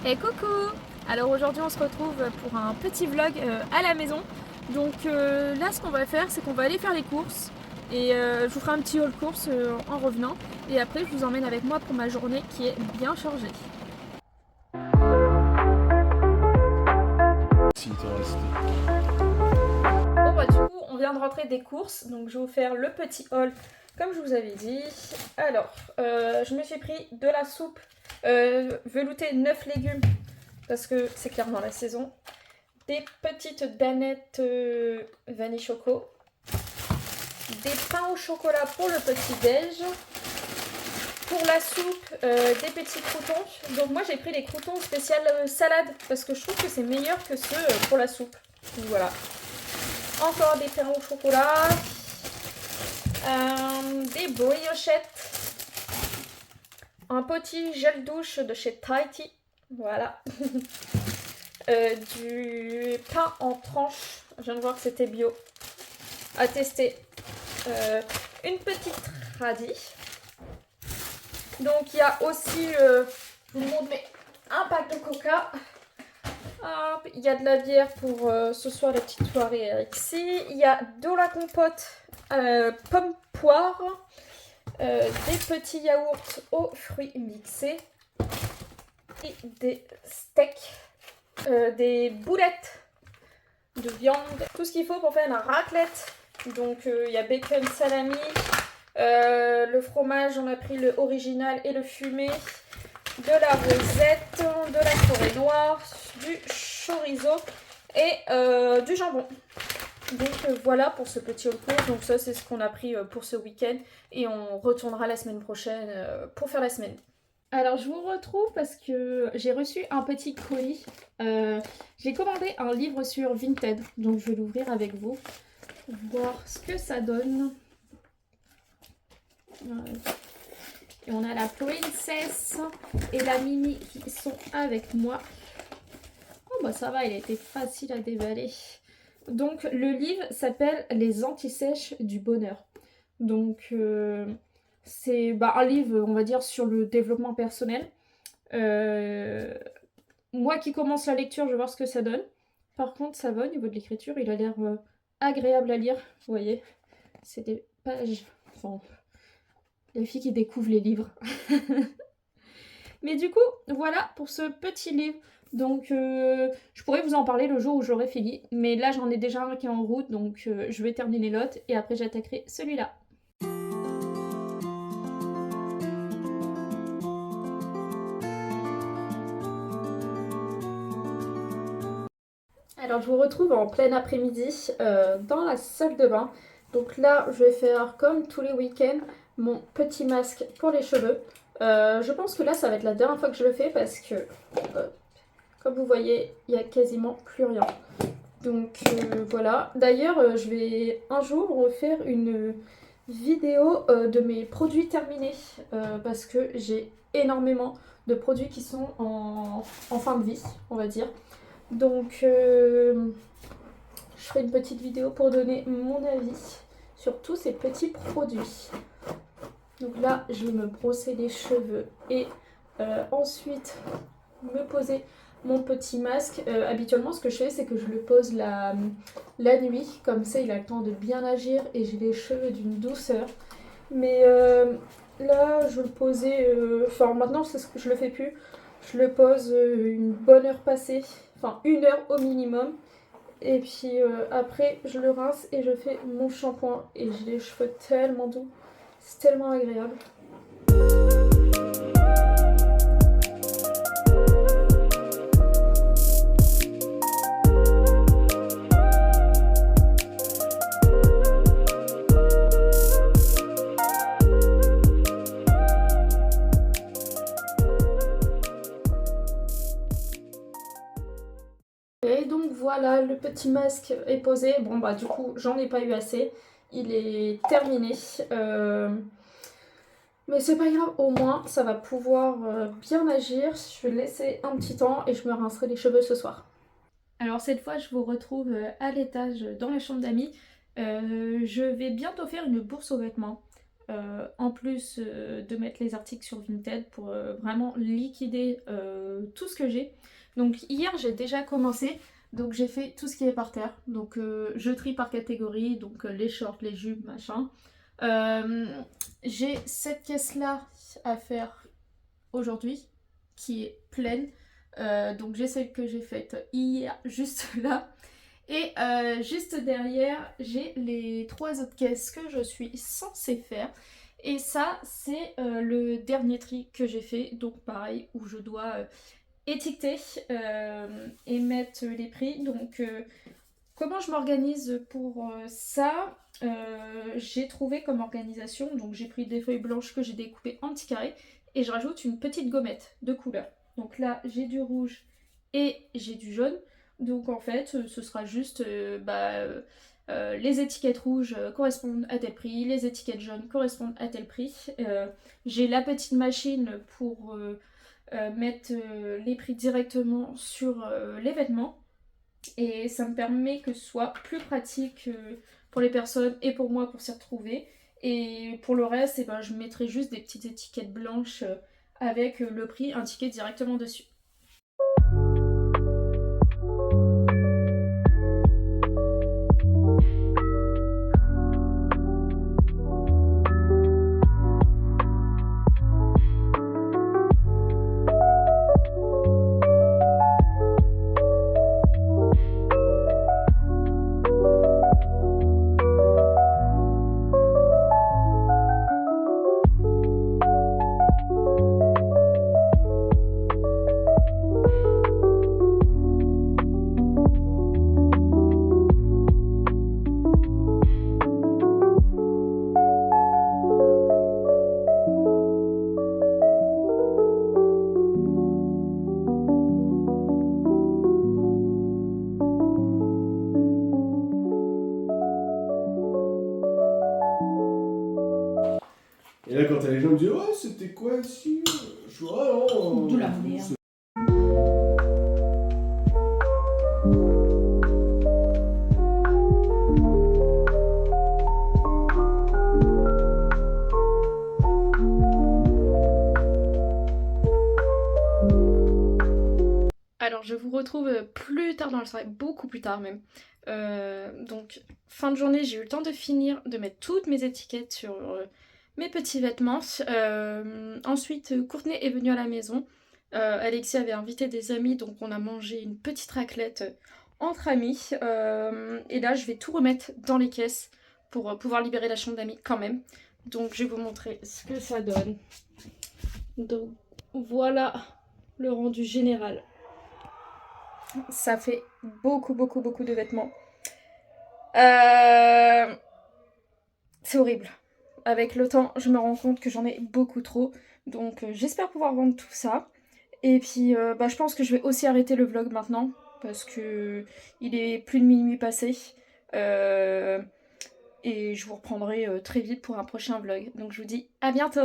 Et coucou! Alors aujourd'hui on se retrouve pour un petit vlog à la maison. Donc là ce qu'on va faire c'est qu'on va aller faire les courses et je vous ferai un petit haul course en revenant et après je vous emmène avec moi pour ma journée qui est bien chargée. Si, il t'en reste. Bon bah du coup on vient de rentrer des courses donc je vais vous faire le petit haul comme je vous avais dit. Alors je me suis pris de la soupe veloutée 9 légumes parce que c'est clairement la saison. Des petites danettes vanille choco, des pains au chocolat pour le petit déj, pour la soupe des petits croutons. Donc moi j'ai pris les croutons spécial salade parce que je trouve que c'est meilleur que ceux pour la soupe. Donc voilà. Encore des pains au chocolat, des briochettes, un petit gel douche de chez Tahiti. Voilà. Du pain en tranches. Je viens de voir que c'était bio. À tester. Une petite radis. Donc il y a aussi, je vous montre, mais un pack de coca. Hop, il y a de la bière pour ce soir, la petite soirée ici. Il y a de la compote pomme poire. Des petits yaourts aux fruits mixés. Et des steaks. Des boulettes de viande. Tout ce qu'il faut pour faire une raclette. Donc il y a bacon, salami. Le fromage, on a pris le original et le fumé, de la rosette, de la forêt noire, du chorizo et du jambon. Donc voilà pour ce petit haul course. Donc ça c'est ce qu'on a pris pour ce week-end et on retournera la semaine prochaine pour faire la semaine. Alors je vous retrouve parce que j'ai reçu un petit colis. J'ai commandé un livre sur Vinted, donc je vais l'ouvrir avec vous, voir ce que ça donne. Et on a la princesse et la Mimi qui sont avec moi. Oh bah ça va, il a été facile à déballer. Donc le livre s'appelle Les antisèches du bonheur. Donc c'est un livre, on va dire, sur le développement personnel. Moi qui commence la lecture, je vais voir ce que ça donne. Par contre, ça va au niveau de l'écriture, il a l'air agréable à lire. Vous voyez, c'est des pages... Enfin, les filles qui découvrent les livres. Mais du coup, voilà pour ce petit livre. Donc, je pourrais vous en parler le jour où j'aurai fini. Mais là, j'en ai déjà un qui est en route. Donc, je vais terminer l'autre. Et après, j'attaquerai celui-là. Alors, je vous retrouve en plein après-midi dans la salle de bain. Donc là, je vais faire comme tous les week-ends mon petit masque pour les cheveux. Je pense que là, ça va être la dernière fois que je le fais parce que, comme vous voyez, il n'y a quasiment plus rien. Donc voilà. D'ailleurs, je vais un jour refaire une vidéo de mes produits terminés parce que j'ai énormément de produits qui sont en fin de vie, on va dire. Donc je ferai une petite vidéo pour donner mon avis sur tous ces petits produits. Donc là, je vais me brosser les cheveux et ensuite me poser mon petit masque. Habituellement, ce que je fais, c'est que je le pose la nuit. Comme ça, il a le temps de bien agir et j'ai les cheveux d'une douceur. Mais là, je le posais... Enfin, maintenant, je le fais plus. Je le pose une bonne heure passée. Enfin, 1 heure au minimum. Et puis après, je le rince et je fais mon shampoing. Et j'ai les cheveux tellement doux. C'est tellement agréable. Et donc voilà, le petit masque est posé. Bon bah du coup, j'en ai pas eu assez. Il est terminé. Mais c'est pas grave, au moins ça va pouvoir bien agir. Je vais laisser un petit temps et je me rincerai les cheveux ce soir. Alors cette fois, je vous retrouve à l'étage dans la chambre d'amis. Je vais bientôt faire une bourse aux vêtements. en plus de mettre les articles sur Vinted pour vraiment liquider tout ce que j'ai. Donc hier j'ai déjà commencé, donc j'ai fait tout ce qui est par terre. Donc je trie par catégorie, donc les shorts, les jupes, machin. J'ai cette caisse là à faire aujourd'hui qui est pleine. Donc j'ai celle que j'ai faite hier juste là. Et juste derrière, j'ai les 3 autres caisses que je suis censée faire. Et ça, c'est le dernier tri que j'ai fait. Donc pareil, où je dois étiqueter et mettre les prix. Donc comment je m'organise pour ça? J'ai trouvé comme organisation, donc j'ai pris des feuilles blanches que j'ai découpées en petits carrés et je rajoute une petite gommette de couleur. Donc là, j'ai du rouge et j'ai du jaune. Donc en fait, ce sera juste les étiquettes rouges correspondent à tel prix, les étiquettes jaunes correspondent à tel prix. J'ai la petite machine pour mettre les prix directement sur les vêtements. Et ça me permet que ce soit plus pratique pour les personnes et pour moi pour s'y retrouver. Et pour le reste, eh ben, je mettrai juste des petites étiquettes blanches avec le prix indiqué directement dessus. Et là, quand t'as les gens qui disent oh, c'était quoi ici? Je suis ah non. De la merde. Alors je vous retrouve plus tard dans la soirée, beaucoup plus tard même. Donc fin de journée, j'ai eu le temps de finir de mettre toutes mes étiquettes sur mes petits vêtements. Ensuite, Courtney est venue à la maison. Alexis avait invité des amis, donc on a mangé une petite raclette entre amis. Et là, je vais tout remettre dans les caisses pour pouvoir libérer la chambre d'amis quand même. Donc je vais vous montrer ce que ça donne. Donc voilà le rendu général. Ça fait beaucoup de vêtements. C'est horrible. Avec le temps, je me rends compte que j'en ai beaucoup trop. Donc j'espère pouvoir vendre tout ça. Et puis je pense que je vais aussi arrêter le vlog maintenant. Parce que il est plus de minuit passé. Et je vous reprendrai très vite pour un prochain vlog. Donc je vous dis à bientôt!